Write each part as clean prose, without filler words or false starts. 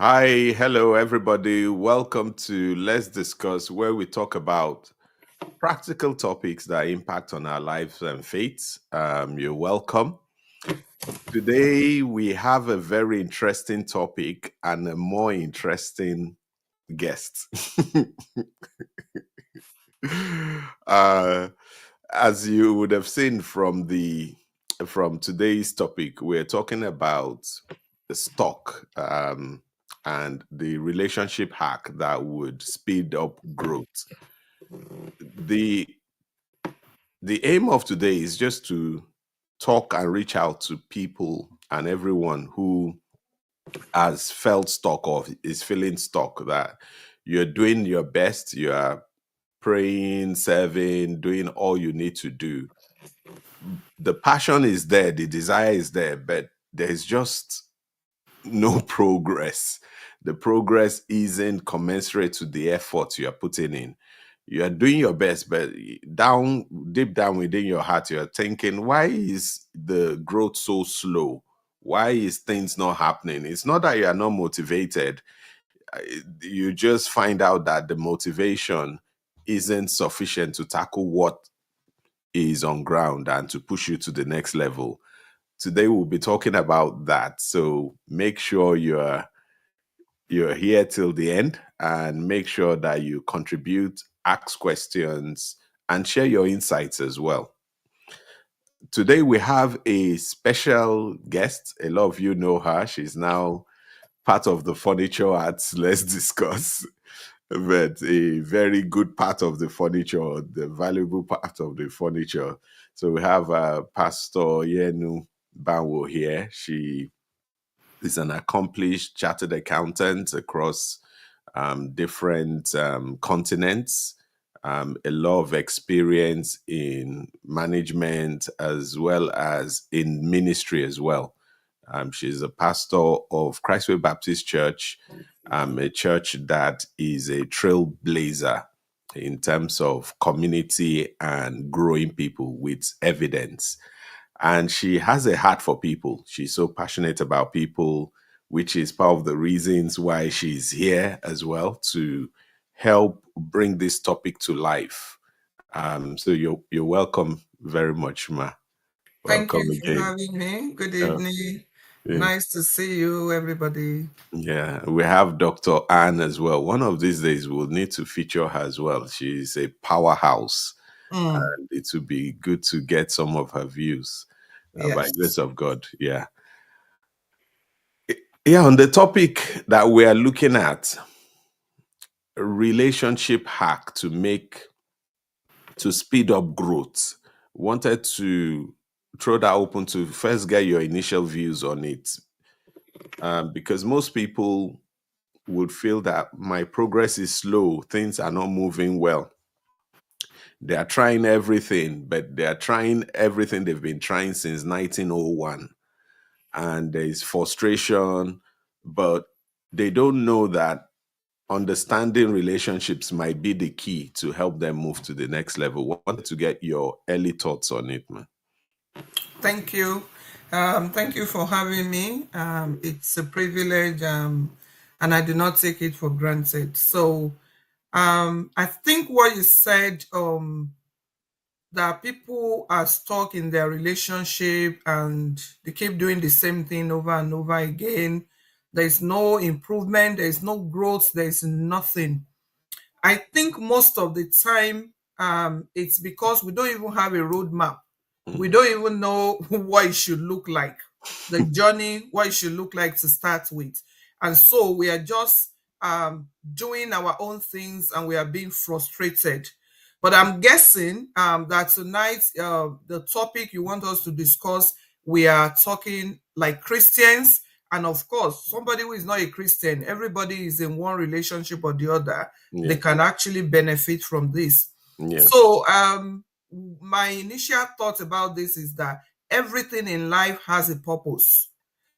Hi, hello, everybody. Welcome to Let's Discuss, where we talk about practical topics that impact on our lives and faiths. You're welcome. Today, we have a very interesting topic and a more interesting guest. uh, as you would have seen from today's topic, we're talking about the stock and the relationship hack that would speed up growth. The the aim of today is just to talk and reach out to people and everyone who has felt stuck or is feeling stuck, that you're doing your best, you are praying, serving, doing all you need to do. The passion is there, the desire is there, but there's just no progress. The progress isn't commensurate to the effort you are putting in. You are doing your best, but deep down within your heart, you're thinking, why is the growth so slow? Why is things not happening? It's not that you are not motivated. You just find out that the motivation isn't sufficient to tackle what is on ground and to push you to the next level. Today we'll be talking about that. So make sure you're here till the end and make sure that you contribute, ask questions, and share your insights as well. Today we have a special guest. A lot of you know her. She's now part of the furniture at Let's Discuss, but a very good part of the furniture, the valuable part of the furniture. So we have Pastor Yenu Banwo here. She is an accomplished chartered accountant across different continents, a lot of experience in management as well as in ministry as well. She's a pastor of Christway Baptist Church, a church that is a trailblazer in terms of community and growing people with evidence. And she has a heart for people. She's so passionate about people, which is part of the reasons why she's here as well, to help bring this topic to life. So you're welcome very much, Ma. Thank Welcome you for again. having me. Good Uh, evening. yeah. Nice to see you, everybody. Yeah, we have Dr. Anne as well. One of these days, we'll need to feature her as well. She's a powerhouse, Mm, and it would be good to get some of her views by yes. grace of God. Yeah. Yeah, on the topic that we are looking at, relationship hack to speed up growth. Wanted to throw that open to first get your initial views on it, because most people would feel that my progress is slow, things are not moving well. They are trying everything, but they are trying everything they've been trying since 1901, and there is frustration, but they don't know that understanding relationships might be the key to help them move to the next level. Wanted to get your early thoughts on it, man. Thank you. Thank you for having me. It's a privilege, and I do not take it for granted. So, I think what you said, that people are stuck in their relationship and they keep doing the same thing over and over again. There's no improvement, there's no growth, there's nothing. I think most of the time, it's because we don't even have a roadmap. We Mm. don't even know what it should look like, the journey, what it should look like to start with. And so we are just doing our own things and we are being frustrated. But I'm guessing that tonight, the topic you want us to discuss, we are talking like Christians. And of course, somebody who is not a Christian, everybody is in one relationship or the other, they Yeah, can actually benefit from this. yeah, So, my initial thought about this is that everything in life has a purpose.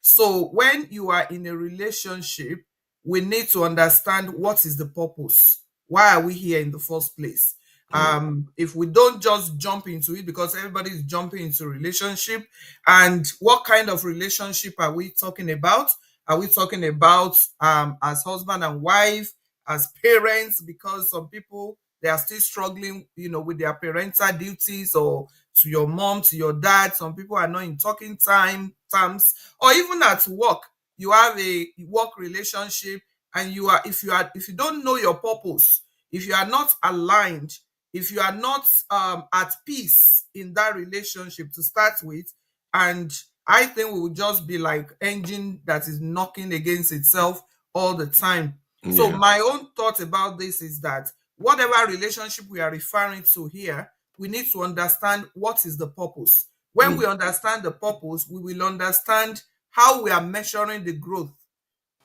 So, when you are in a relationship, we need to understand what is the purpose. Why are we here in the first place? yeah, If we don't just jump into it, because everybody is jumping into relationship, and what kind of relationship are we talking about? Are we talking about as husband and wife, as parents? Because some people, they are still struggling, with their parental duties, or to your mom, to your dad. Some people are not in talking terms, or even at work. You have a work relationship, and if you don't know your purpose, if you are not aligned, if you are not at peace in that relationship to start with, and I think we will just be like engine that is knocking against itself all the time. So Yeah. my own thought about this is that whatever relationship we are referring to here, we need to understand what is the purpose. When Mm. we understand the purpose, we will understand how we are measuring the growth,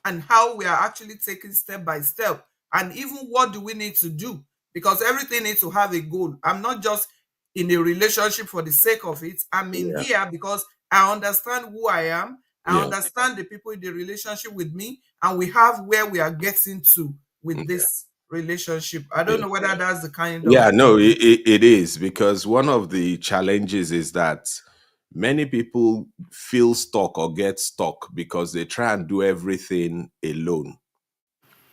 and how we are actually taking step by step, and even what do we need to do, because everything needs to have a goal. I'm not just in a relationship for the sake of it. I'm in Yeah. here because I understand who I am, I Yeah. understand the people in the relationship with me, and we have where we are getting to with Yeah. this relationship. I don't Yeah. know whether that's the kind of Yeah, no, it is, because one of the challenges is that many people feel stuck or get stuck because they try and do everything alone.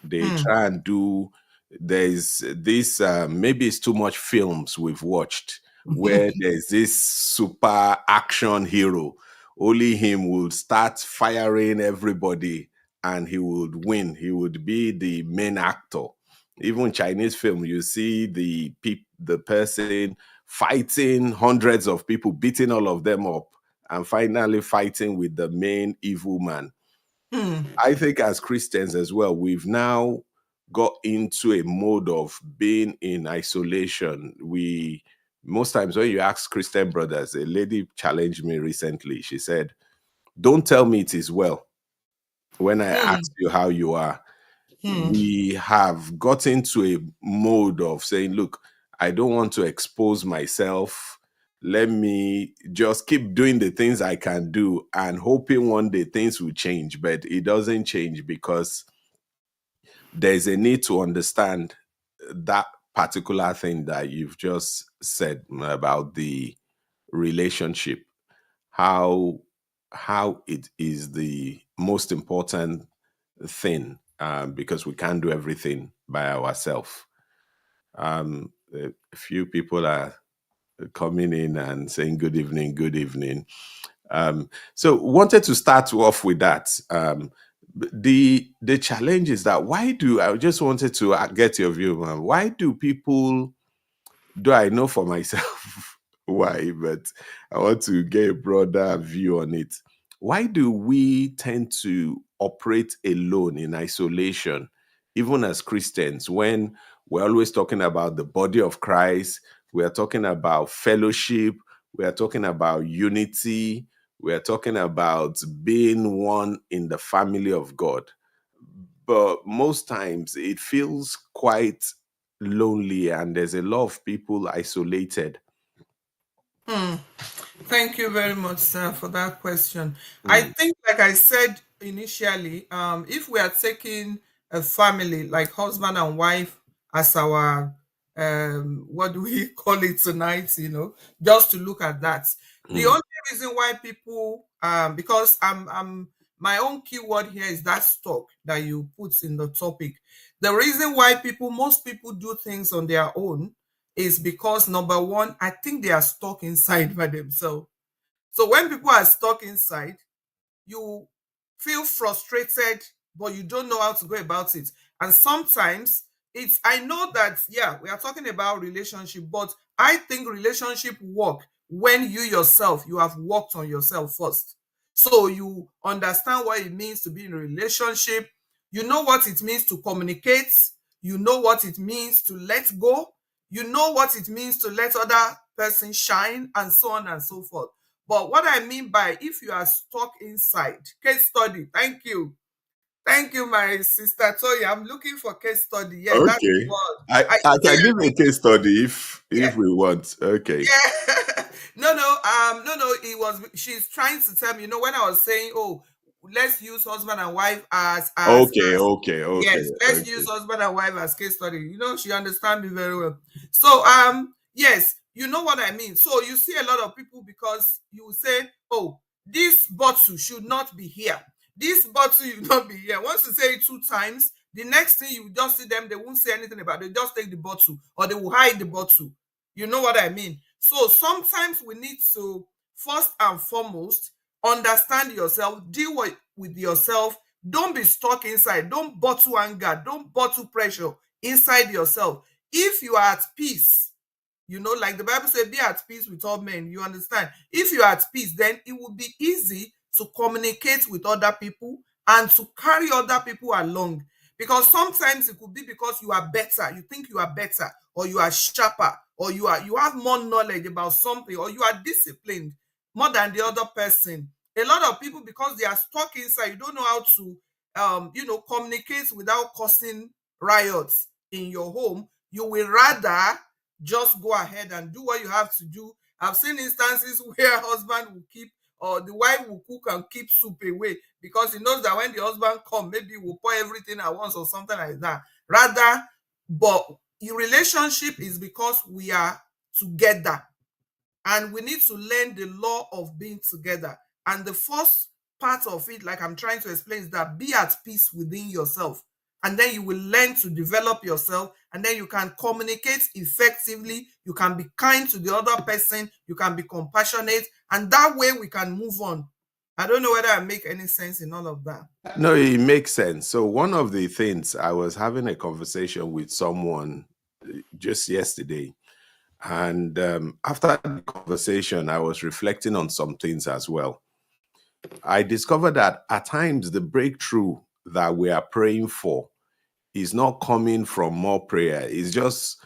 They Hmm. try and do, there's this maybe it's too much films we've watched where there's this super action hero, only him would start firing everybody and he would win, he would be the main actor. Even Chinese film, you see the person fighting hundreds of people, beating all of them up, and finally fighting with the main evil man. Hmm. I think as Christians as well, we've now got into a mode of being in isolation. We Most times when you ask Christian brothers, a lady challenged me recently. She said, "Don't tell me it is well when I Hmm. ask you how you are." Hmm. We have got into a mode of saying, "Look, I don't want to expose myself. Let me just keep doing the things I can do and hoping one day things will change." But it doesn't change because there's a need to understand that particular thing that you've just said about the relationship, how it is the most important thing, because we can't do everything by ourselves. A few people are coming in and saying good evening, good evening. So wanted to start off with that. The challenge is that why do I just wanted to get your view, man. Why do people, do I know for myself why, but I want to get a broader view on it. Why do we tend to operate alone in isolation, even as Christians, when we're always talking about the body of Christ, we are talking about fellowship, we are talking about unity, we are talking about being one in the family of God? But most times it feels quite lonely and there's a lot of people isolated. Hmm. Thank you very much, sir, for that question. I Mm, think, like I said initially, if we are taking a family like husband and wife as our what do we call it tonight, just to look at that. The mm, only reason why people because I'm my own keyword here is that stock that you put in the topic. The reason why most people do things on their own is because, number one, I think they are stuck inside by themselves. So when people are stuck inside, you feel frustrated, but you don't know how to go about it. And sometimes I know that, yeah, we are talking about relationship, but I think relationship work when you yourself, you have worked on yourself first. So you understand what it means to be in a relationship. You know what it means to communicate. You know what it means to let go. You know what it means to let other person shine, and so on and so forth. But what I mean by, if you are stuck inside, case study. Thank you. Thank you, my sister Toya. I'm looking for case study. Yeah, that's the okay. word. I can give a case study if we want. Okay. Yeah. No, it was, she's trying to tell me, when I was saying, oh, let's use husband and wife Okay, okay, okay, yes, let's use okay. husband and wife as case study. She understands me very well. So, yes, you know what I mean. So you see a lot of people, because you say, oh, this bottle should not be here. This bottle you not be here. Once you say it 2 times, the next thing you just see them, they won't say anything about it. They just take the bottle or they will hide the bottle. You know what I mean? So sometimes we need to first and foremost understand yourself, deal with yourself. Don't be stuck inside. Don't bottle anger. Don't bottle pressure inside yourself. If you are at peace, like the Bible says, be at peace with all men. You understand? If you're at peace, then it will be easy to communicate with other people and to carry other people along. Because sometimes it could be because you are better, you think you are better, or you are sharper, or you have more knowledge about something, or you are disciplined more than the other person. A lot of people, because they are stuck inside, you don't know how to communicate without causing riots in your home. You will rather just go ahead and do what you have to do. I've seen instances where husband will keep, or the wife will cook and keep soup away because he knows that when the husband come, maybe he will pour everything at once or something like that. Rather, but your relationship is because we are together, and we need to learn the law of being together. And the first part of it, like I'm trying to explain, is that be at peace within yourself. And then you will learn to develop yourself, and then you can communicate effectively. You can be kind to the other person. You can be compassionate. And that way we can move on. I don't know whether I make any sense in all of that. No, it makes sense. So one of the things, I was having a conversation with someone just yesterday, and after the conversation, I was reflecting on some things as well. I discovered that at times the breakthrough that we are praying for is not coming from more prayer. It's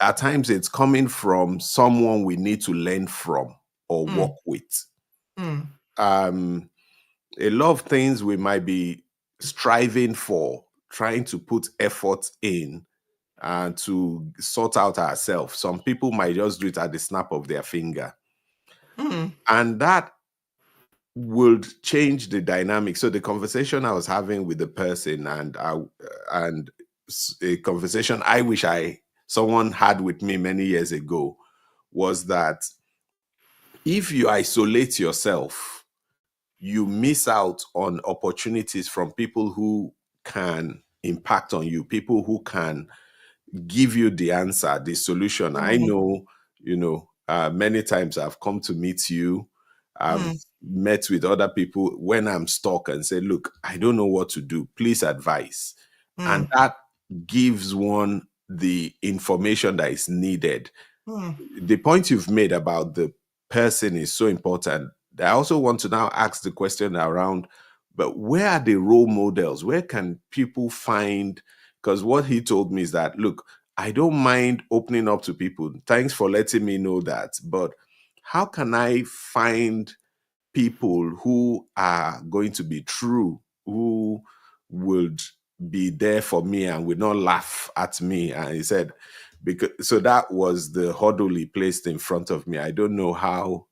at times it's coming from someone we need to learn from or work with. A lot of things we might be striving for, trying to put effort in and to sort out ourselves. Some people might just do it at the snap of their finger. And that would change the dynamic. So the conversation I was having with the person and a conversation I wish someone had with me many years ago was that if you isolate yourself, you miss out on opportunities from people who can impact on you, people who can give you the answer, the solution. I know, many times I've come to meet you. I've met with other people when I'm stuck and say, look, I don't know what to do. Please advise. And that gives one the information that is needed. The point you've made about the person is so important. I also want to now ask the question around, but where are the role models? Where can people find? Because what he told me is that, look, I don't mind opening up to people. Thanks for letting me know that. But how can I find people who are going to be true, who would be there for me and would not laugh at me? And he said, so that was the hurdle he placed in front of me. I don't know how,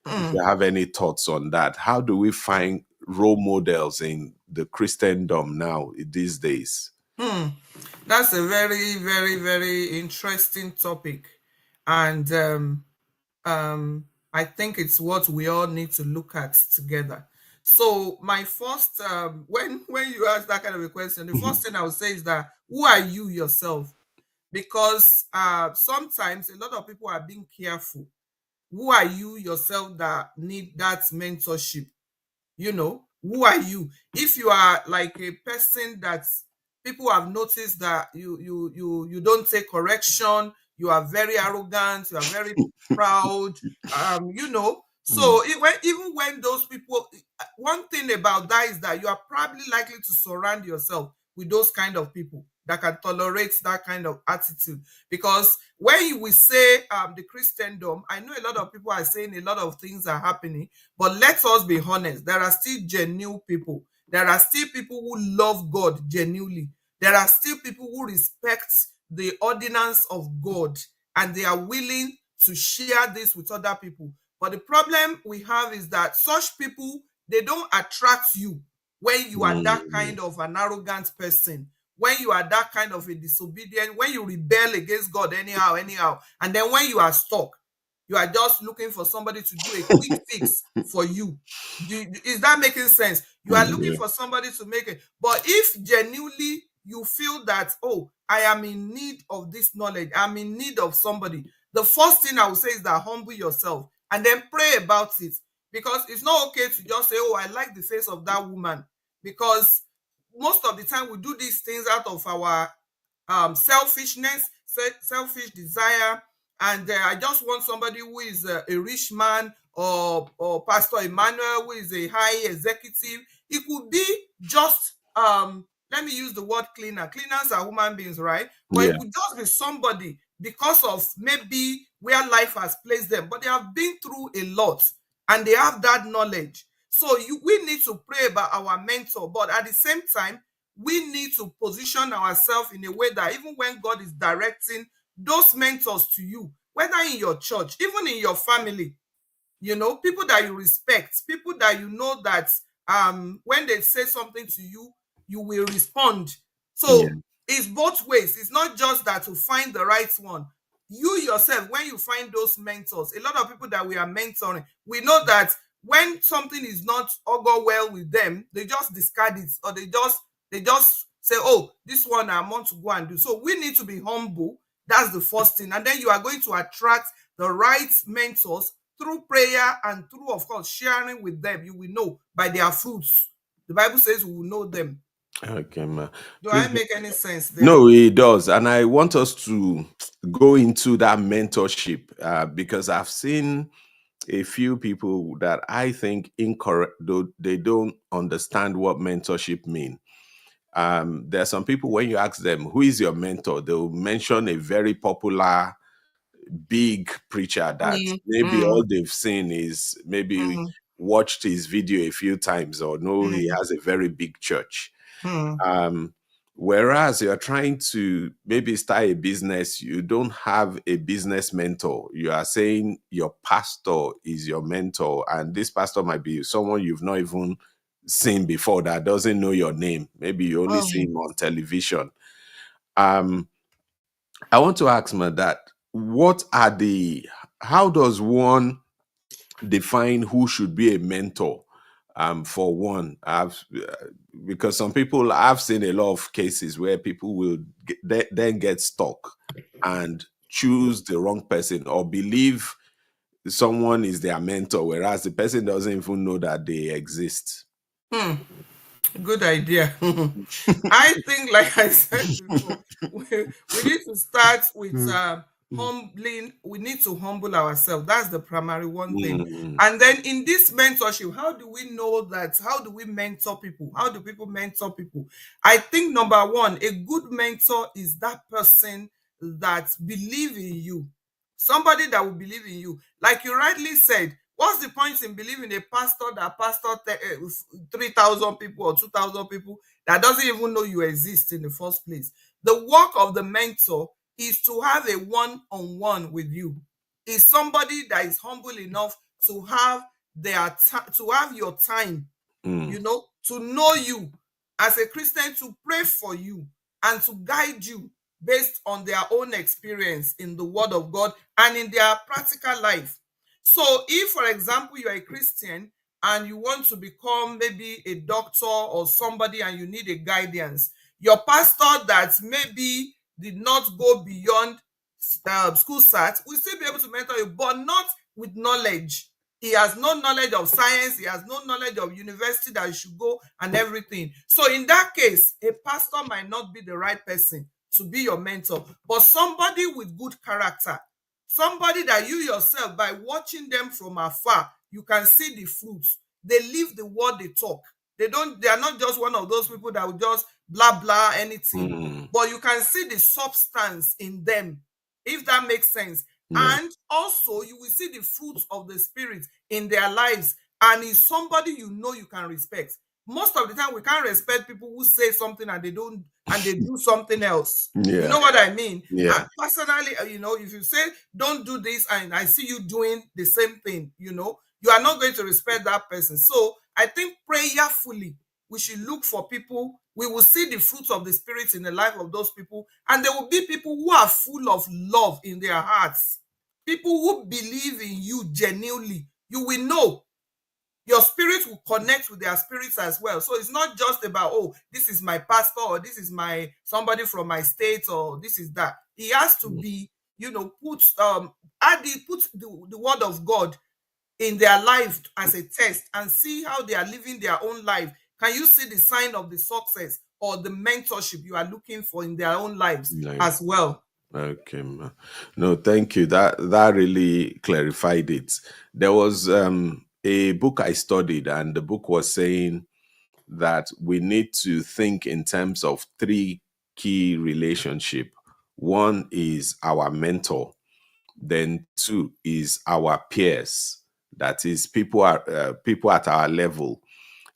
if you have any thoughts on that. How do we find role models in the Christendom now, these days? That's a very, very, very interesting topic. And I think it's what we all need to look at together. So my first, when you ask that kind of a question, the first thing I would say is that who are you yourself? Because sometimes a lot of people are being careful. Who are you yourself that need that mentorship? Who are you? If you are like a person that people have noticed that you don't take correction, you are very arrogant, you are very proud, so even when those people, one thing about that is that you are probably likely to surround yourself with those kind of people that can tolerate that kind of attitude. Because when you will say the Christendom, I know a lot of people are saying a lot of things are happening, but let us be honest, there are still genuine people. There are still people who love God genuinely. There are still people who respect the ordinance of God, and they are willing to share this with other people. But the problem we have is that such people, they don't attract you when you are that kind of an arrogant person, when you are that kind of a disobedient, when you rebel against God anyhow, and then when you are stuck, You are just looking for somebody to do a quick fix for you. Is that making sense? You are looking Yeah. for somebody to make it. But if genuinely you feel that, oh, I am in need of this knowledge, I'm in need of somebody, the first thing I would say is that humble yourself and then pray about it. Because it's not okay to just say, oh, I like the face of that woman. Because most of the time we do these things out of our selfishness, selfish desire, and I just want somebody who is a rich man, or Pastor Emmanuel, who is a high executive. It could be just let me use the word cleaner. Cleaners are human beings, right? But Yeah. it could just be somebody because of maybe where life has placed them, but they have been through a lot and they have that knowledge. So we need to pray about our mentor, but at the same time, we need to position ourselves in a way that even when God is directing those mentors to you, whether in your church, even in your family, people that you respect, people that you know that when they say something to you, you will respond. Yeah. So it's both ways. It's not just that to find the right one. You yourself, when you find those mentors, a lot of people that we are mentoring, we know that when something is not all go well with them, they just discard it, or they just say, oh, this one I want to go and do. So we need to be humble. That's the first thing. And then you are going to attract the right mentors through prayer and through, of course, sharing with them. You will know by their fruits. The Bible says we will know them. Okay, ma. Do I Please. make any sense there? No, it does. And I want us to go into that mentorship because I've seen a few people that I think incorrect, though they don't understand what mentorship mean. There are some people, when you ask them, who is your mentor? They'll mention a very popular, big preacher that Mm, maybe mm, all they've seen is maybe mm, watched his video a few times or know he mm, has a very big church. mm, Um, Whereas you're trying to maybe start a business, you don't have a business mentor. You are saying your pastor is your mentor, and this pastor might be someone you've not even seen before that doesn't know your name. Maybe you only see mm. him on television. Um, I want to ask my dad, how does one define who should be a mentor? For one, because some people, I've seen a lot of cases where people will then get stuck and choose the wrong person or believe someone is their mentor, whereas the person doesn't even know that they exist. Hmm. Good idea. I think, like I said before, we need to start with humbling. We need to humble ourselves. That's the primary one thing. Mm, And then in this mentorship, how do we know that? How do we mentor people? How do people mentor people? I think number one, a good mentor is that person that believe in you. Somebody that will believe in you. Like you rightly said, what's the point in believing a pastor that pastor 3,000 people or 2,000 people that doesn't even know you exist in the first place? The work of the mentor is to have a one-on-one with you. Is somebody that is humble enough to have to have your time, mm, to know you as a Christian, to pray for you and to guide you based on their own experience in the Word of God and in their practical life. So, if, for example, you're a Christian and you want to become maybe a doctor or somebody and you need a guidance, your pastor that maybe did not go beyond school sat will still be able to mentor you, but not with knowledge. He has no knowledge of science, he has no knowledge of university that you should go and everything. So in that case, a pastor might not be the right person to be your mentor, but somebody with good character, somebody that you yourself, by watching them from afar, you can see the fruits. They live the word they talk. They are not just one of those people that will just blah blah anything, mm, but you can see the substance in them, if that makes sense. yeah. And also you will see the fruits of the spirit in their lives, and is somebody you can respect. Most of the time we can't respect people who say something and they do something else. You Yeah. know what I mean? Yeah. Personally, if you say don't do this and I see you doing the same thing, you are not going to respect that person. So I think prayerfully we should look for people. We will see the fruits of the spirit in the life of those people, and there will be people who are full of love in their hearts. people who believe in you genuinely, you will know. Your spirit will connect with their spirits as well. So it's not just about, oh, this is my pastor, or this is my somebody from my state, or this is that. He has to be, put the word of God in their life as a test and see how they are living their own life. Can you see the sign of the success or the mentorship you are looking for in their own lives as well? Okay, no, thank you. That really clarified it. There was a book I studied, and the book was saying that we need to think in terms of three key relationship. One is our mentor, then two is our peers, that is people at our level,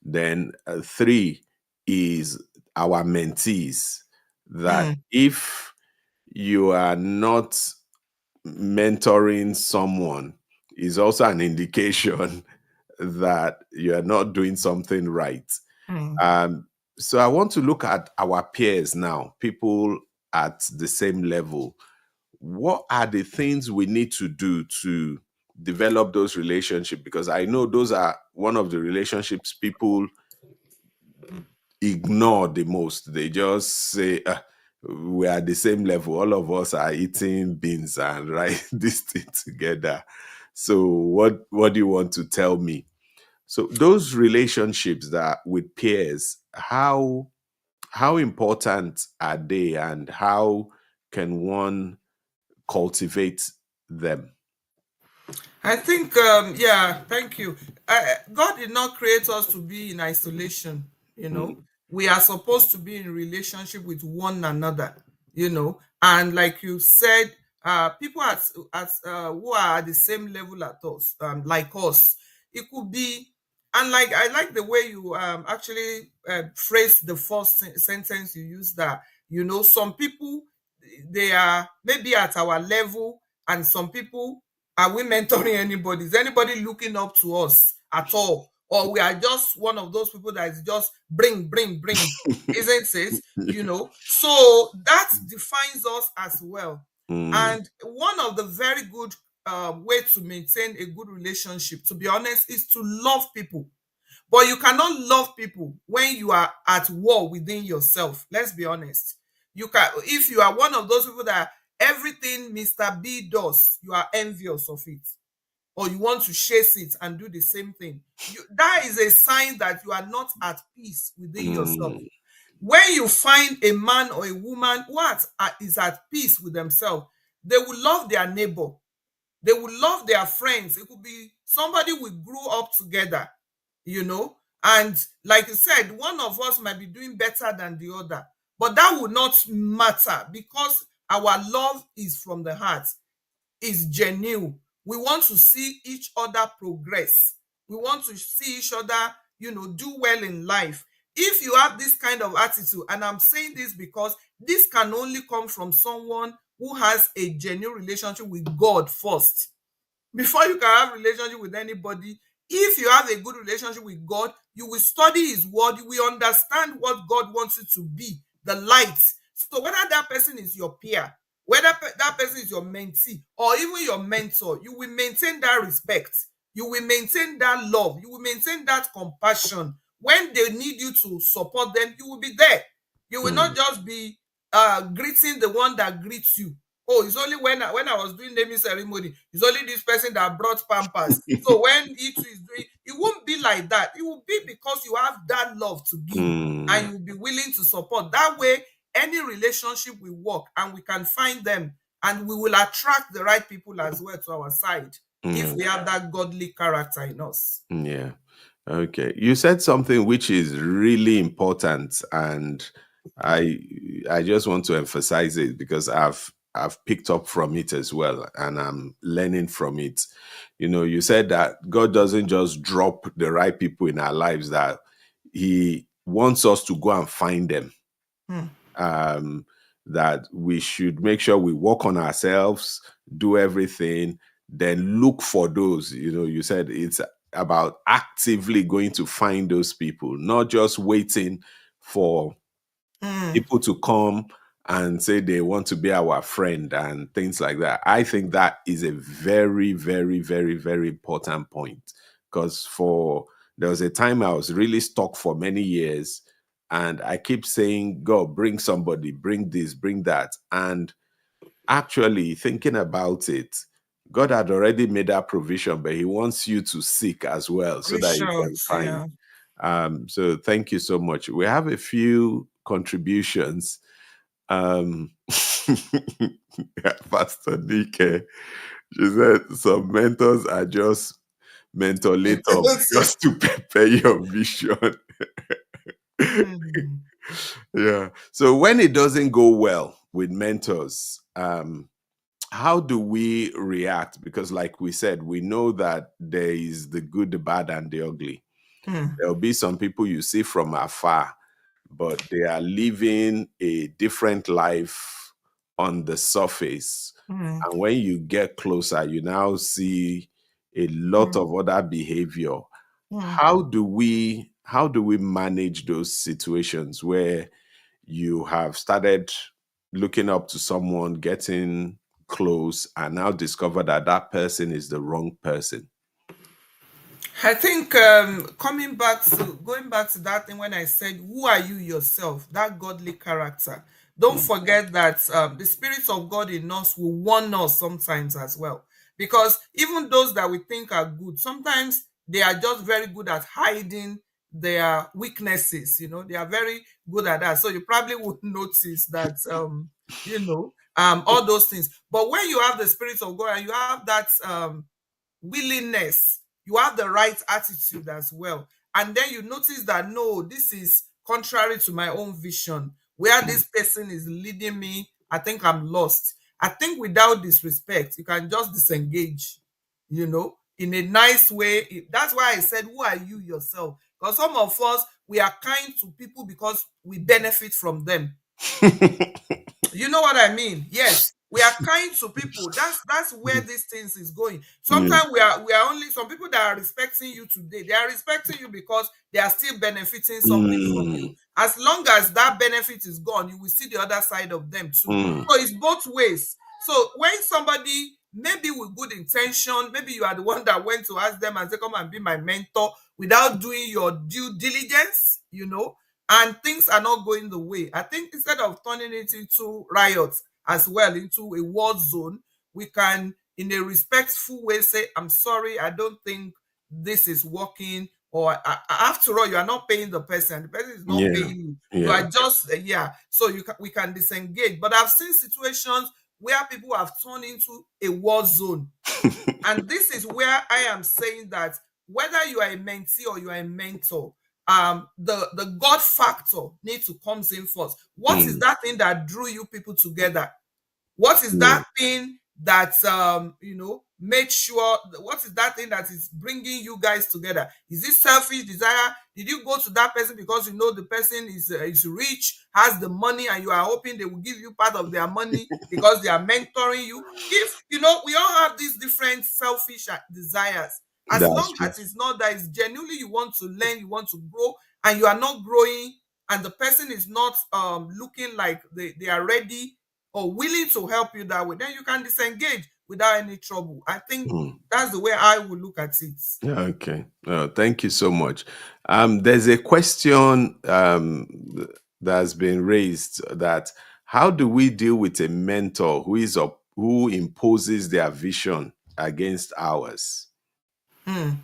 then three is our mentees, that if you are not mentoring someone, is also an indication that you are not doing something right. So I want to look at our peers now, people at the same level. What are the things we need to do to develop those relationships? Because I know those are one of the relationships people ignore the most. They just say, we are the same level. All of us are eating beans and right this thing together. So what do you want to tell me? So those relationships that with peers, how important are they, and how can one cultivate them? I think, yeah, thank you. God did not create us to be in isolation. You know, Mm, we are supposed to be in relationship with one another. And like you said, people who are at the same level at us, like us, it could be. And like I like the way you actually phrase the first sentence you used, that some people, they are maybe at our level, and some people, are we mentoring anybody? Is anybody looking up to us at all? Or we are just one of those people that is just bring, bring, bring, isn't it? So that defines us as well. mm, And one of the very good way to maintain a good relationship, to be honest, is to love people. But you cannot love people when you are at war within yourself. Let's be honest. You can, if you are one of those people that everything Mr. B does, you are envious of it, or you want to chase it and do the same thing. That is a sign that you are not at peace within yourself. mm, When you find a man or a woman who is at peace with themselves, they will love their neighbor. They will love their friends. It could be somebody we grew up together, and like you said, one of us might be doing better than the other, but that will not matter, because our love is from the heart, is genuine. We want to see each other progress. We want to see each other, do well in life. If you have this kind of attitude, and I'm saying this because this can only come from someone who has a genuine relationship with God first. Before you can have relationship with anybody, if you have a good relationship with God, you will study his word, you will understand what God wants you to be, the light. So whether that person is your peer, whether that person is your mentee, or even your mentor, you will maintain that respect, you will maintain that love, you will maintain that compassion. When they need you to support them, you will be there. You will not mm, just be greeting the one that greets you. Oh, it's only when I was doing naming ceremony, it's only this person that brought pampers. So when it is doing, it won't be like that. It will be because you have that love to give, and mm, you will be willing to support. That way, any relationship will work, and we can find them, and we will attract the right people as well to our side if mm, we have that godly character in us. yeah. Okay. You said something which is really important, and I I just want to emphasize it because I've picked up from it as well, and I'm learning from it. You said that God doesn't just drop the right people in our lives, that he wants us to go and find them. Hmm. um, that we should make sure we work on ourselves, do everything, then look for those. You said it's about actively going to find those people, not just waiting for Hmm. people to come and say they want to be our friend and things like that. I think that is a very, very, very, very important point, because for there was a time I was really stuck for many years, and I keep saying, God, bring somebody, bring this, bring that. And actually, thinking about it, God had already made that provision, but He wants you to seek as well so that Reach you out. can find. Yeah. So thank you so much. We have a few contributions. Um, Pastor Nike, she said some mentors are just mentolatum just to prepare your vision. Mm, Yeah. So when it doesn't go well with mentors, how do we react? Because, like we said, we know that there is the good, the bad, and the ugly. mm, There'll be some people you see from afar, but they are living a different life on the surface. mm, And when you get closer, you now see a lot mm, of other behavior. mm. How do we manage those situations where you have started looking up to someone, getting close, and now discover that that person is the wrong person? I think going back to that thing when I said, "Who are you yourself?" That godly character. Don't Mm, forget that the Spirit of God in us will warn us sometimes as well. Because even those that we think are good, sometimes they are just very good at hiding their weaknesses. They are very good at that. So you probably would notice that, all those things. But when you have the Spirit of God and you have that willingness, you have the right attitude as well, and then you notice that, no, this is contrary to my own vision, where mm, this person is leading me, I think I'm lost. I think without disrespect, you can just disengage, in a nice way. That's why I said, who are you yourself? Because some of us, we are kind to people because we benefit from them. You know what I mean? Yes, we are kind to people. That's where these things is going. mm, Sometimes we are only some people that are respecting you today. They are respecting you because they are still benefiting something from you. mm, As long as that benefit is gone, you will see the other side of them too. mm, So it's both ways. So when somebody, maybe with good intention, maybe you are the one that went to ask them and say, "Come and be my mentor," without doing your due diligence, and things are not going the way. I think instead of turning it into riots as well, into a war zone, we can, in a respectful way, say, "I'm sorry, I don't think this is working." Or, after all, you are not paying the person. The person is not yeah, paying you. You yeah. are just, yeah. So we can disengage. But I've seen situations where people have turned into a war zone, and this is where I am saying that whether you are a mentee or you are a mentor, the God factor needs to come in first. What is Mm, that thing that drew you people together? What is yeah. that thing that made sure? What is that thing that is bringing you guys together? Is it selfish desire? Did you go to that person because you know the person is rich, has the money, and you are hoping they will give you part of their money because they are mentoring you? If we all have these different selfish desires. As That's long true. as it's not that it's genuinely you want to learn, you want to grow, and you are not growing, and the person is not looking like they are ready or willing to help you that way, then you can disengage without any trouble. I think Mm, that's the way I would look at it. okay. Thank you so much. There's a question that's been raised, that how do we deal with a mentor who imposes their vision against ours? Hmm.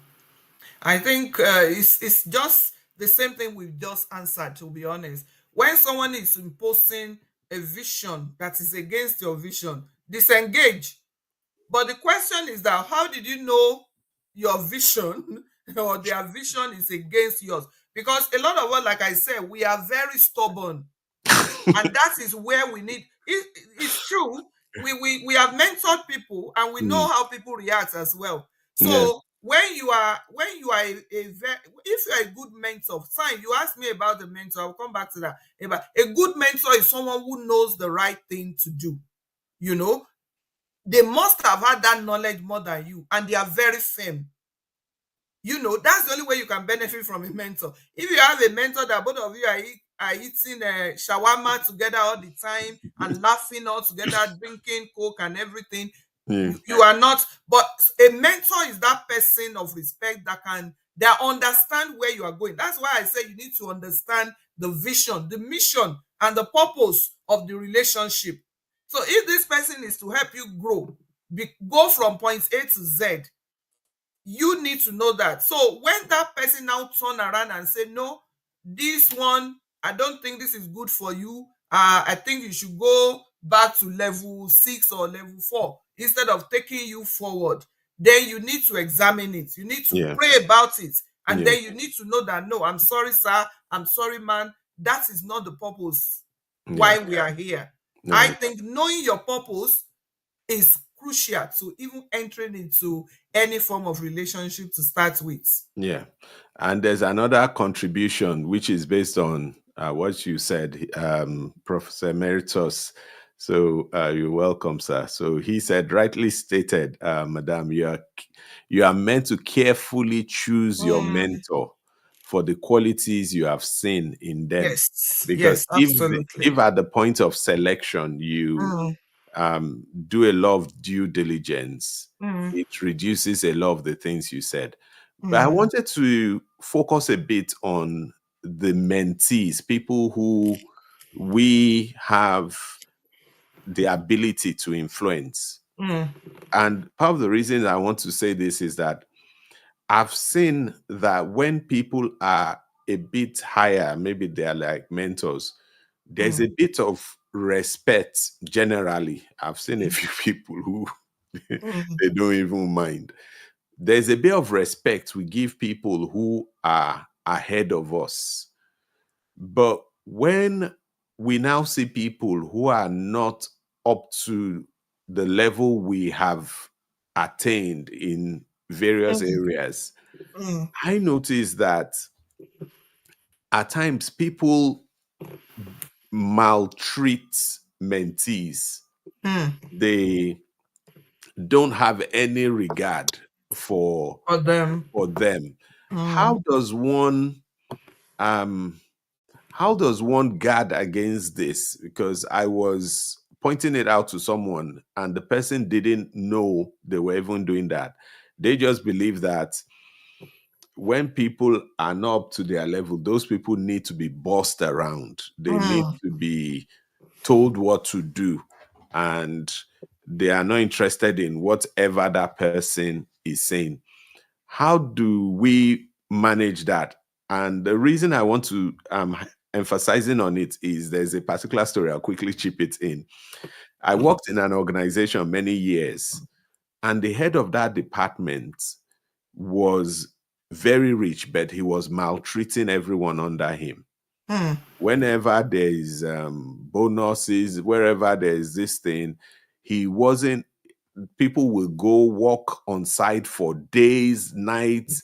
I think it's just the same thing we've just answered, to be honest. When someone is imposing a vision that is against your vision, disengage. But the question is that, how did you know your vision or their vision is against yours? Because a lot of us, like I said, we are very stubborn, and that is where we need it's true. We have mentored people, and we know Mm, how people react as well. yeah. So when you are if you are a good mentor, fine. You asked me about the mentor, I'll come back to that. But a good mentor is someone who knows the right thing to do. you know they must have had that knowledge more than you, and they are very firm. That's the only way you can benefit from a mentor. If you have a mentor that both of you are eating shawarma together all the time and laughing all together, drinking Coke and everything. Yeah. You are not, but a mentor is that person of respect that understand where you are going. That's why I say you need to understand the vision, the mission, and the purpose of the relationship. So if this person is to help you grow, go from point A to Z, you need to know that. So when that person now turn around and say, no, this one, I don't think this is good for you. I think you should go back to level 6 or level 4 instead of taking you forward. Then you need to examine it. You need to Yeah. pray about it. And Yeah. then you need to know that, no, I'm sorry, sir. I'm sorry, man. That is not the purpose Yeah. why we are here. I Right. think knowing your purpose is crucial to even entering into any form of relationship to start with. Yeah. And there's another contribution which is based on what you said, Professor Emeritus. So you're welcome, sir. So he said, rightly stated, Madam, you are meant to carefully choose your Mm, mentor for the qualities you have seen in them. yes, Because yes, absolutely. if at the point of selection you Mm, do a lot of due diligence, mm, it reduces a lot of the things you said. But I mm, wanted to focus a bit on the mentees, people who we have the ability to influence. mm, And part of the reason I want to say this is that I've seen that when people are a bit higher, maybe they're like mentors, there's mm, a bit of respect generally. I've seen a few people who mm, they don't even mind. There's a bit of respect we give people who are ahead of us. But when we now see people who are not up to the level we have attained in various mm, areas, mm, I notice that at times people maltreat mentees. mm. They don't have any regard for For them. for them. Mm, How does one um how does one guard against this? Because I was pointing it out to someone and the person didn't know they were even doing that. They just believe that when people are not up to their level, those people need to be bossed around. They need mm, to be told what to do. And they are not interested in whatever that person is saying. How do we manage that? And the reason I want to emphasizing on it is there's a particular story. I'll quickly chip it in. I worked in an organization many years, and the head of that department was very rich, but he was maltreating everyone under him. mm, Whenever there is bonuses, wherever there is this thing, he wasn't. People will go walk on site for days, nights.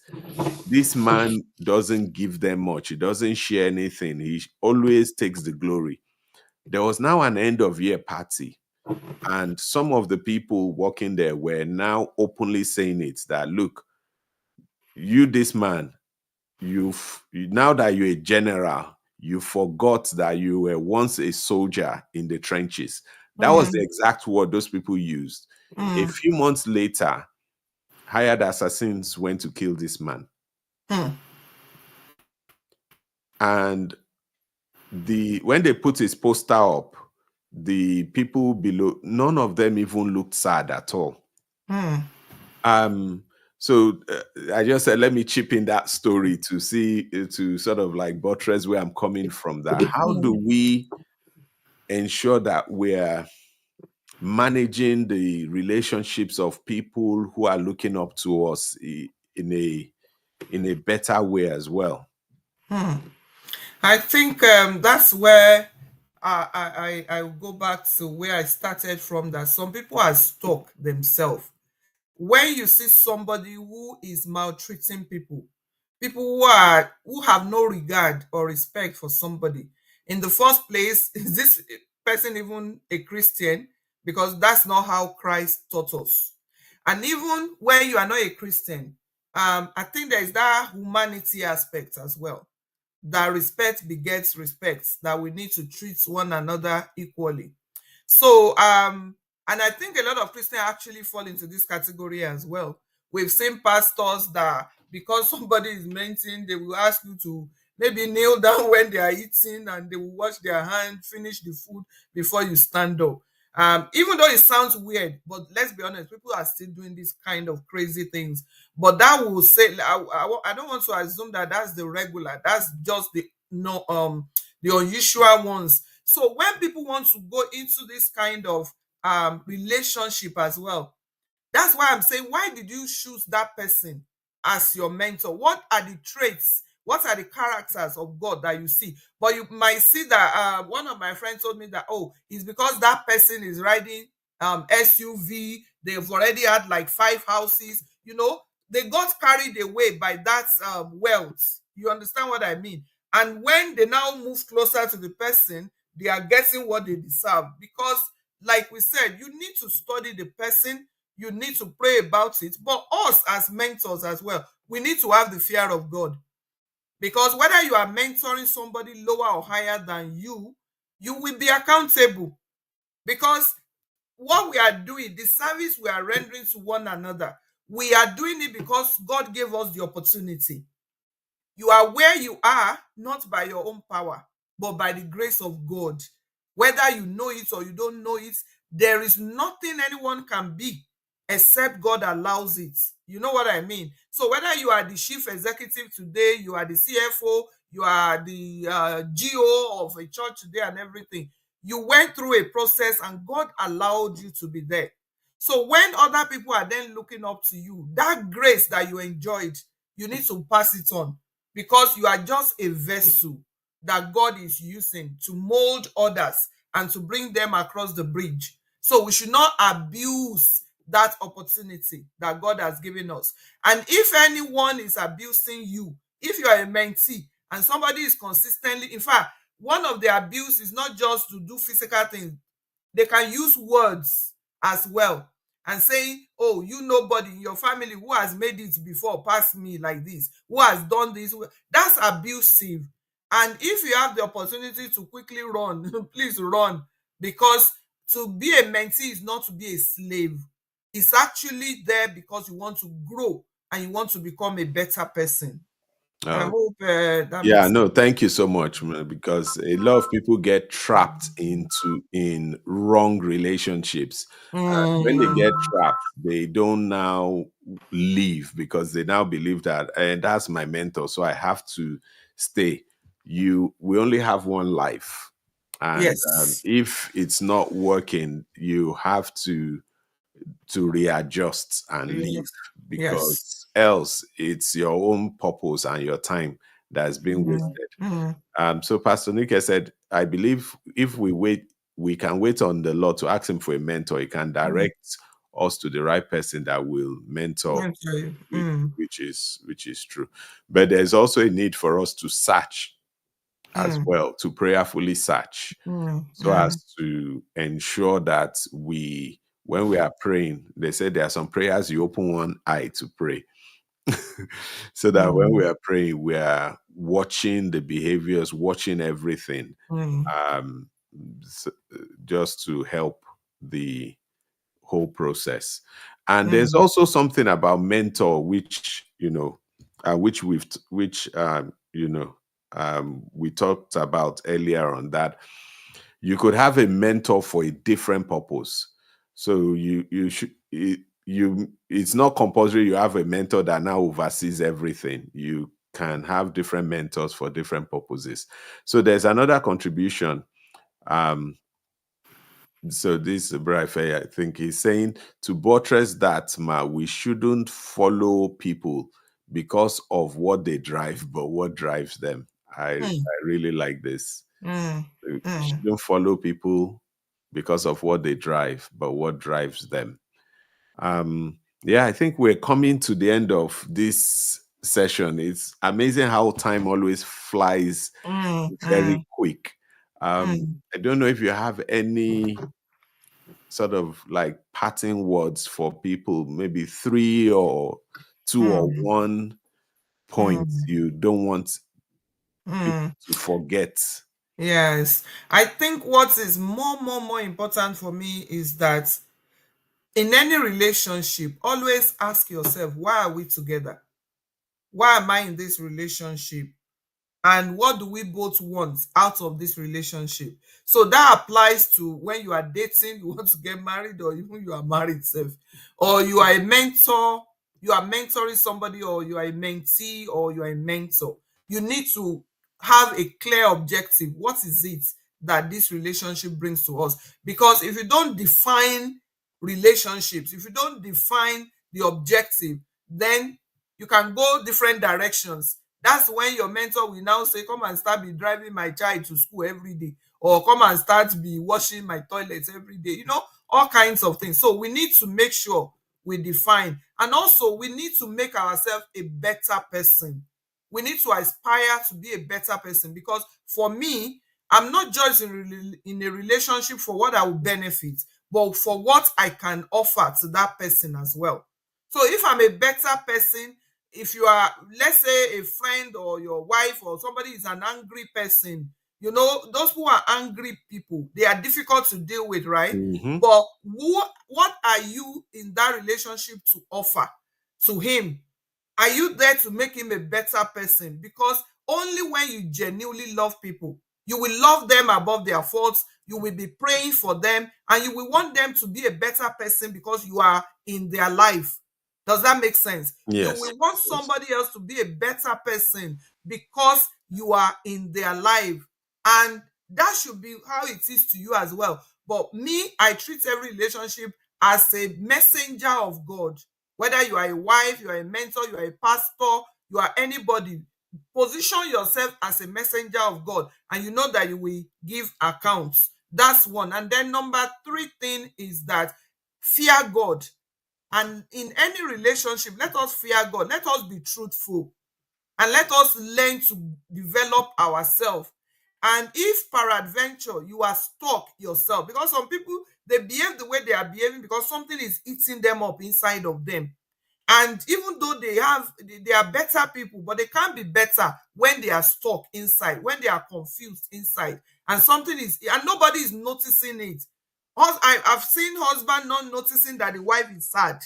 This man doesn't give them much. He doesn't share anything. He always takes the glory. There was now an end of year party, and some of the people working there were now openly saying it that look, you, this man, now that you're a general, you forgot that you were once a soldier in the trenches. That was the mm, exact word those people used. A mm, few months later, hired assassins went to kill this man. mm, And when they put his poster up, the people below, none of them even looked sad at all. mm, Um, so I just said, let me chip in that story to see to sort of like buttress where I'm coming from. That how do mm. we ensure that we're managing the relationships of people who are looking up to us in a better way as well? I think that's where I will go back to where I started from, that some people are stuck themselves. When you see somebody who is maltreating people, people who have no regard or respect for somebody, in the first place, is this person even a Christian? Because that's not how Christ taught us. And even when you are not a Christian, I think there is that humanity aspect as well. that respect begets respect, that we need to treat one another equally. So, and I think a lot of Christians actually fall into this category as well. We've seen pastors that because somebody is mentioned, they will ask you to maybe kneel down when they are eating, and they will wash their hand, finish the food before you stand up. Even though it sounds weird, but let's be honest, people are still doing this kind of crazy things. But that will say, I don't want to assume that that's the regular. That's just the no the unusual ones. So when people want to go into this kind of relationship as well, that's why I'm saying, why did you choose that person as your mentor? What are the traits? What are the characters of God that you see? But you might see that one of my friends told me that, oh, it's because that person is riding SUV. They've already had like 5 houses. They got carried away by that wealth. You understand what I mean? And when they now move closer to the person, they are getting what they deserve. Because, like we said, you need to study the person, you need to pray about it. But us as mentors as well, we need to have the fear of God. Because whether you are mentoring somebody lower or higher than you will be accountable. Because what we are doing, the service we are rendering to one another, we are doing it because God gave us the opportunity. You are where you are, not by your own power, but by the grace of God. Whether you know it or you don't know it, there is nothing anyone can be except God allows it. You know what I mean? So whether you are the chief executive today, you are the CFO, you are the GO of a church today and everything, you went through a process and God allowed you to be there. So when other people are then looking up to you, that grace that you enjoyed, you need to pass it on, because you are just a vessel that God is using to mold others and to bring them across the bridge. So we should not abuse that opportunity that God has given us. And if anyone is abusing you, if you are a mentee and somebody is consistently, in fact, one of the abuse is not just to do physical things, they can use words as well, and saying, oh, you nobody in your family who has made it before past me like this, who has done this. That's abusive. And if you have the opportunity to quickly run, please run, because to be a mentee is not to be a slave. It's actually there because you want to grow and you want to become a better person. I Uh, hope that Yeah, makes no, thank you so much, man, because a lot of people get trapped in wrong relationships. When they sense. get trapped, they don't now leave because they now believe that, and that's my mentor, so I have to stay. We only have one life, and Yes. if it's not working, you have to readjust and leave, Yes. Yes. because else it's your own purpose and your time that's being Mm, wasted. mm, So Pastor Nike said, I believe if we wait, we can wait on the Lord to ask him for a mentor. He can mm. direct us to the right person that will mentor, Thank you. which, which is true. But there's also a need for us to search as Mm, well, to prayerfully search, mm, so mm, as to ensure that when we are praying, they say there are some prayers you open one eye to pray. So that when we mm, are praying, we are watching the behaviors, watching everything, mm, um, s- just to help the whole process. And there's mm, also something about mentor, which which we talked about earlier on, that you could have a mentor for a different purpose. So you should it's not compulsory you have a mentor that now oversees everything. You can have different mentors for different purposes. So there's another contribution. Um, so this Brife, I think he's saying, to buttress that, we shouldn't follow people because of what they drive, but what drives them. I mm, really like this. mm, We mm, shouldn't follow people because of what they drive, but what drives them. Yeah, I think we're coming to the end of this session. It's amazing how time always flies mm, very mm, quick. mm, I don't know if you have any sort of like parting words for people, maybe three or two or mm, one point mm. you don't want Mm. to forget. Yes. I think what is more important for me is that in any relationship, always ask yourself, why are we together? Why am I in this relationship? And what do we both want out of this relationship? So that applies to when you are dating, you want to get married, or even you are married self, or you are a mentor, you are mentoring somebody, or you are a mentee, or you are a mentor. You need to have a clear objective. What is it that this relationship brings to us? Because if you don't define relationships, if you don't define the objective, then you can go different directions. That's when your mentor will now say, come and start be driving my child to school every day, or come and start be washing my toilets every day, all kinds of things. So we need to make sure we define, and also we need to make ourselves a better person. We need to aspire to be a better person, because for me, I'm not just in a relationship for what I will benefit, but for what I can offer to that person as well. So if I'm a better person, if you are, let's say, a friend or your wife or somebody is an angry person, those who are angry people, they are difficult to deal with, right? Mm-hmm. But what are you in that relationship to offer to him? Are you there to make him a better person? Because only when you genuinely love people, you will love them above their faults, you will be praying for them, and you will want them to be a better person because you are in their life. Does that make sense? You Yes. will want Yes. somebody else to be a better person because you are in their life. And that should be how it is to you as well. But me, I treat every relationship as a messenger of God. Whether you are a wife, you are a mentor, you are a pastor, you are anybody, position yourself as a messenger of God, and you know that you will give accounts. That's one. And then number three thing is that fear God. And in any relationship, let us fear God. Let us be truthful. And let us learn to develop ourselves. And if peradventure you are stuck yourself, because some people, they behave the way they are behaving because something is eating them up inside of them. And even though they are better people, but they can't be better when they are stuck inside, when they are confused inside, and something is, and nobody is noticing it. I've seen husband not noticing that the wife is sad.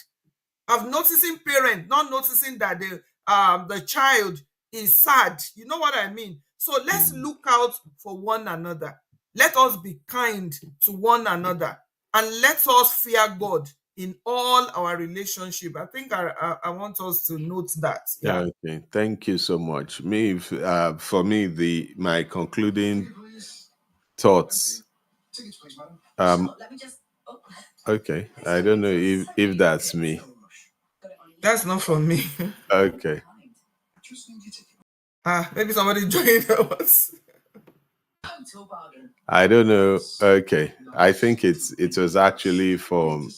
I've noticing parent not noticing that the child is sad. You know what I mean? So let's Mm. look out for one another. Let us be kind to one another, and let us fear God in all our relationship. I think I want us to note that. Yeah. Okay, thank you so much. For me, the my concluding thoughts. Um, okay, I don't know if that's me. That's not for me. Okay. Maybe somebody joined us. I don't know. Okay. I think it was actually from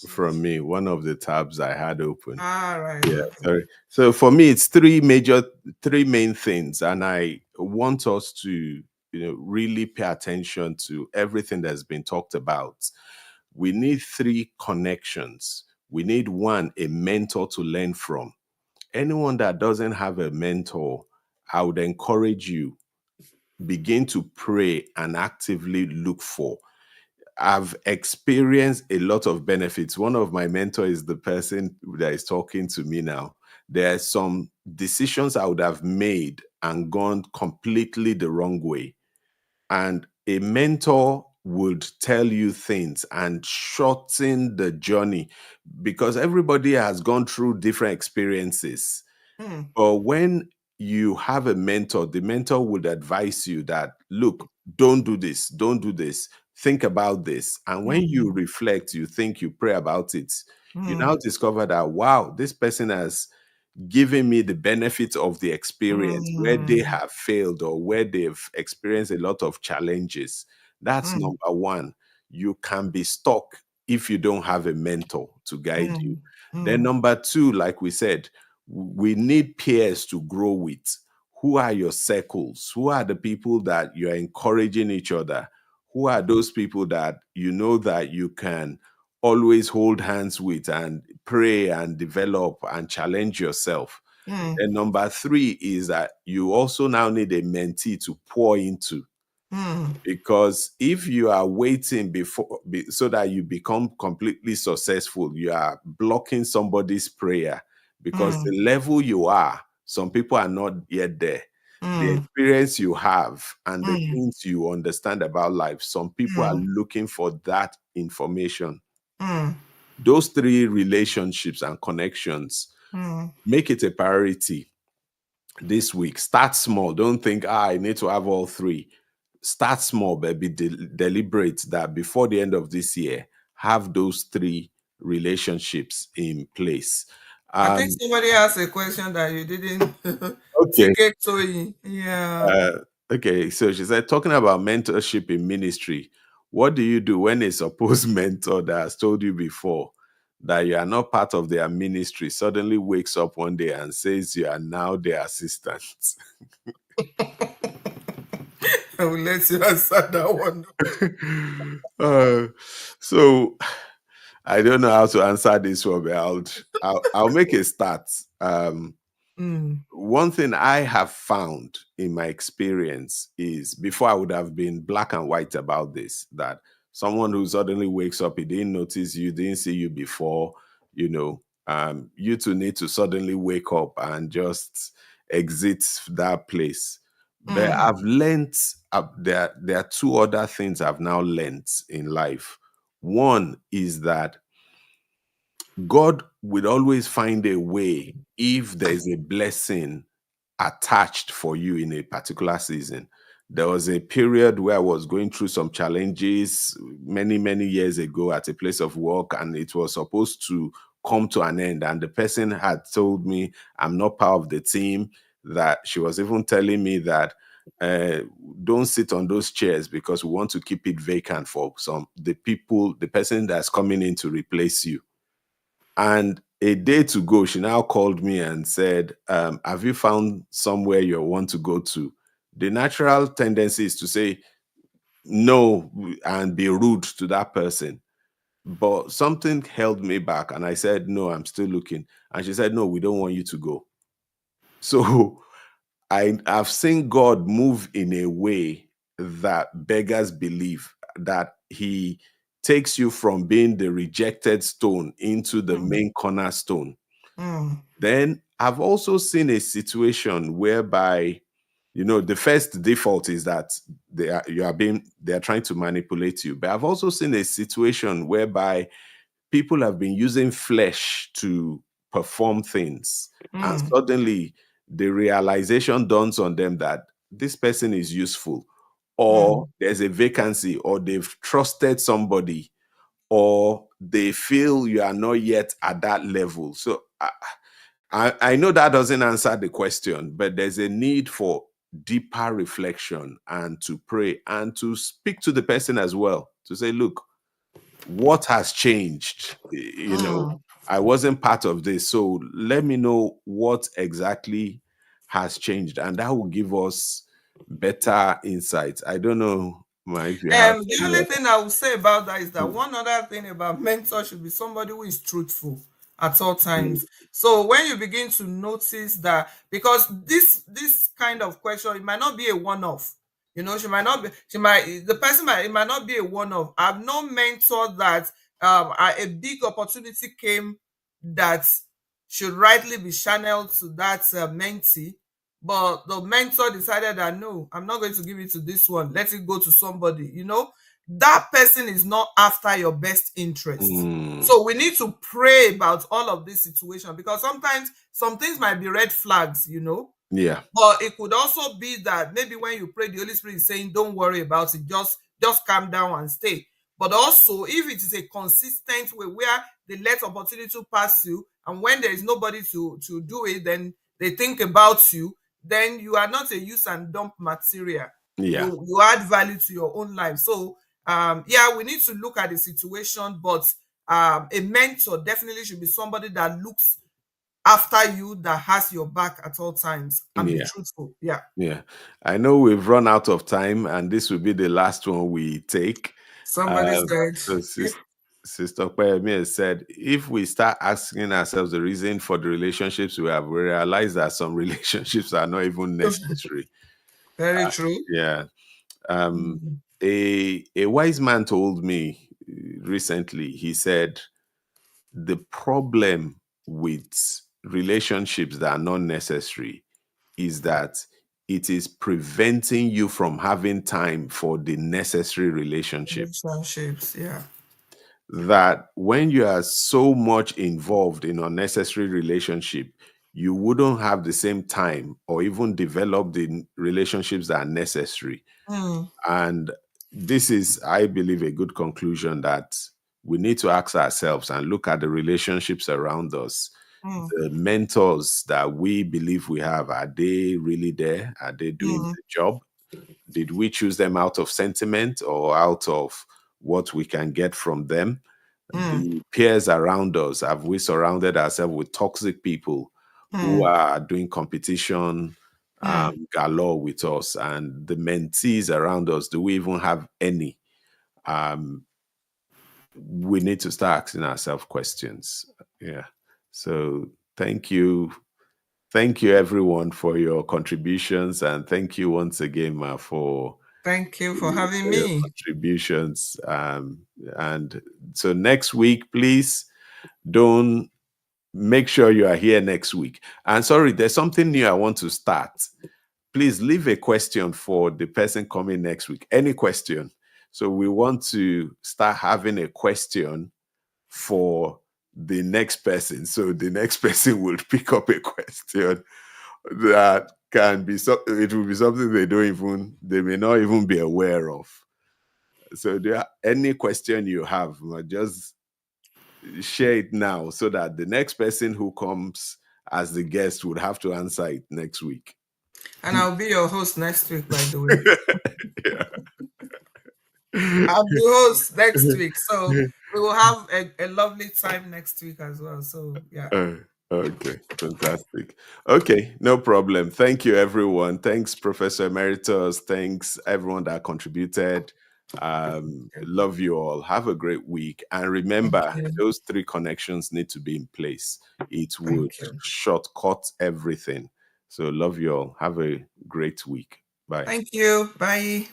me, one of the tabs I had open. All right. Yeah, Okay. sorry. So for me, it's three main things, and I want us to, really pay attention to everything that's been talked about. We need three connections. We need one, a mentor to learn from. Anyone that doesn't have a mentor, I would encourage you, begin to pray and actively look for. I've experienced a lot of benefits. One of my mentors is the person that is talking to me now. There are some decisions I would have made and gone completely the wrong way. And a mentor would tell you things and shorten the journey because everybody has gone through different experiences. Hmm. But when you have a mentor, the mentor would advise you that, look, don't do this, don't do this, think about this. And when you Hmm. reflect, you think, you pray about it, you Hmm. now discover that, wow, this person has given me the benefit of the experience where they Hmm. have failed or where they've experienced a lot of challenges. That's Hmm. number one. You can be stuck if you don't have a mentor to guide you. Hmm. Then, Hmm. number two, like we said, we need peers to grow with. Who are your circles? Who are the people that you're encouraging each other? Who are those people that you know that you can always hold hands with and pray and develop and challenge yourself? Mm. And number three is that you also now need a mentee to pour into. Mm. Because if you are waiting so that you become completely successful, you are blocking somebody's prayer, because Mm. the level you are, some people are not yet there. The Mm. experience you have and the Mm. things you understand about life, some people are Mm. looking for that information. Mm. Those three relationships and connections, Mm. make it a priority this week. Start small. Don't think, I need to have all three. Start small, but be deliberate that before the end of this year, have those three relationships in place. I think Um, somebody asked a question that you didn't okay. take it to you. Yeah. Uh, okay. So she said, talking about mentorship in ministry, what do you do when a supposed mentor that has told you before that you are not part of their ministry suddenly wakes up one day and says you are now their assistant? I will let you answer that one. uh, so I don't know how to answer this one, but I'll make a start. Mm. One thing I have found in my experience is, before I would have been black and white about this, that someone who suddenly wakes up, he didn't notice you, didn't see you before, you two need to suddenly wake up and just exit that place. But Mm. I've learned, there are two other things I've now learned in life. One is that God will always find a way if there's a blessing attached for you in a particular season. There was a period where I was going through some challenges many, many years ago at a place of work, and it was supposed to come to an end. And the person had told me I'm not part of the team, that she was even telling me that uh, don't sit on those chairs because we want to keep it vacant for the person that's coming in to replace you. And a day to go, she now called me and said, have you found somewhere you want to go to? The natural tendency is to say no and be rude to that person. But something held me back. And I said, no, I'm still looking. And she said, no, we don't want you to go. So I've seen God move in a way that beggars believe, that he takes you from being the rejected stone into the Mm. main cornerstone. Mm. Then I've also seen a situation whereby, the first default is that they are trying to manipulate you. But I've also seen a situation whereby people have been using flesh to perform things, and Mm. suddenly the realization dawns on them that this person is useful, or Mm. there's a vacancy, or they've trusted somebody, or they feel you are not yet at that level. So I know that doesn't answer the question, but there's a need for deeper reflection and to pray and to speak to the person as well, to say, look, what has changed? Mm. I wasn't part of this. So let me know what exactly has changed. And that will give us better insights. I don't know, Ma, if you have The any only other. thing I would say about that is that one other thing about mentor should be somebody who is truthful at all Mm, times. So when you begin to notice that, because this kind of question, it might not be a one-off. She might not be. She might the person might it might not be a one-off. I've no mentor that a big opportunity came that should rightly be channeled to that mentee, but the mentor decided that no, I'm not going to give it to this one, let it go to somebody. That person is not after your best interest. mm, So we need to pray about all of this situation, because sometimes some things might be red flags. yeah, But it could also be that maybe when you pray, the Holy Spirit is saying, don't worry about it, just calm down and stay. But also, if it is a consistent way where they let opportunity to pass you, and when there is nobody to do it, then they think about you, then you are not a use and dump material. yeah, You add value to your own life. So yeah, we need to look at the situation, but a mentor definitely should be somebody that looks after you, that has your back at all times, and be yeah, truthful. Yeah. yeah. I know we've run out of time, and this will be the last one we take. Somebody Uh, said, so, Sister Kweyemi said, if we start asking ourselves the reason for the relationships we have, we realize that some relationships are not even necessary. Very true. Yeah. A wise man told me recently, he said, the problem with relationships that are not necessary is that it is preventing you from having time for the necessary relationship. Relationships, yeah. That when you are so much involved in unnecessary relationship, you wouldn't have the same time or even develop the relationships that are necessary. And this is, I believe, a good conclusion that we need to ask ourselves and look at the relationships around us. The mentors that we believe we have, are they really there? Are they doing the job? Did we choose them out of sentiment or out of what we can get from them? The peers around us, have we surrounded ourselves with toxic people who are doing competition galore with us? And the mentees around us, do we even have any? We need to start asking ourselves questions. Yeah. So thank you. Thank you, everyone, for your contributions. And thank you once again, Ma, for Thank you for having your me. contributions. And so next week, please don't make sure you are here next week. And sorry, there's something new I want to start. Please leave a question for the person coming next week. Any question. So we want to start having a question for the next person. So the next person will pick up a question that can be, it will be something they may not even be aware of. So any question you have, just share it now so that the next person who comes as the guest would have to answer it next week. And I'll be your host next week, by the way. Yeah. I'll be host next week. So we will have a lovely time next week as well. So yeah. Okay, fantastic. Okay, no problem. Thank you, everyone. Thanks, Professor Emeritus. Thanks, everyone that contributed. Love you all. Have a great week. And remember, those 3 connections need to be in place. It would shortcut everything. So love you all. Have a great week. Bye. Thank you. Bye.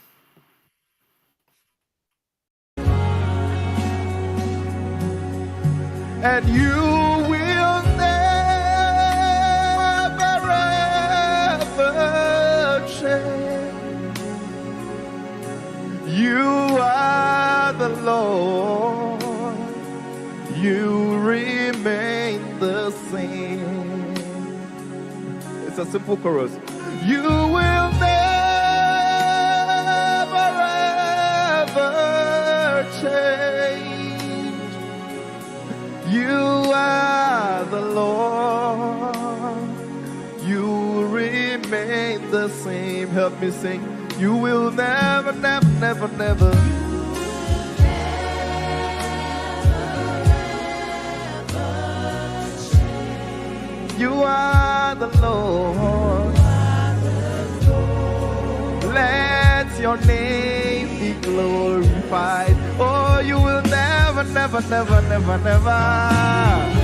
And you will never ever change. You are the Lord. You remain the same. It's a simple chorus. You will never ever change. You are the Lord. You remain the same. Help me sing. You will never, never, never, never. You are the Lord. Let your name be glorified. Oh, you will never, never, never, never, never.